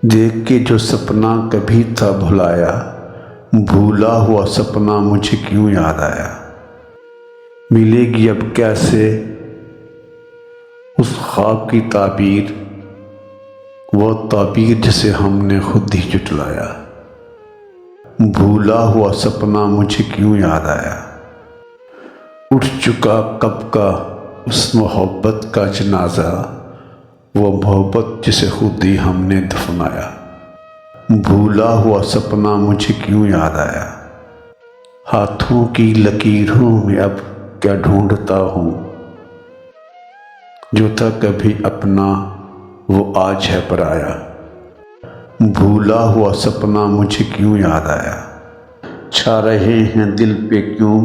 देख के जो सपना कभी था भुलाया, भूला हुआ सपना मुझे क्यों याद आया। मिलेगी अब कैसे उस ख्वाब की ताबीर, वो ताबीर जिसे हमने खुद ही जुटलाया। भूला हुआ सपना मुझे क्यों याद आया। उठ चुका कब का उस मोहब्बत का जनाजा, वो मोहब्बत जिसे खुद ही हमने दफनाया। भूला हुआ सपना मुझे क्यों याद आया। हाथों की लकीरों में अब क्या ढूंढता हूँ, जो था कभी अपना वो आज है पराया। भूला हुआ सपना मुझे क्यों याद आया। छा रहे हैं दिल पे क्यों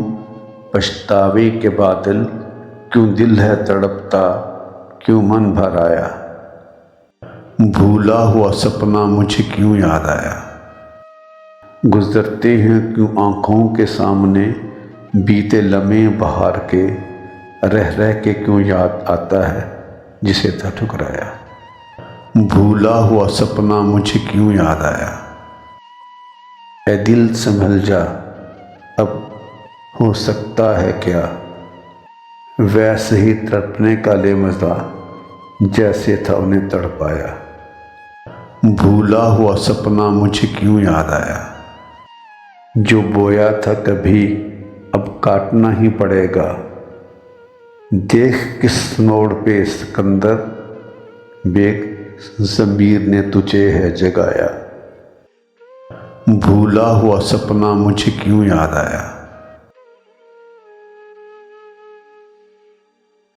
पछतावे के बादल, क्यों दिल है तड़पता, क्यों मन भर आया। भूला हुआ सपना मुझे क्यों याद आया। गुजरते हैं क्यों आँखों के सामने बीते लम्हे बहार के, रह रह के क्यों याद आता है जिसे था ठुकराया। भूला हुआ सपना मुझे क्यों याद आया। ऐ दिल संभल जा, अब हो सकता है क्या वैसे ही तड़पने का ले मज़ा जैसे था उन्हें तड़पाया। भूला हुआ सपना मुझे क्यों याद आया। जो बोया था कभी अब काटना ही पड़ेगा, देख किस मोड़ पे सिकंदर बेग ज़मीर ने तुझे है जगाया। भूला हुआ सपना मुझे क्यों याद आया।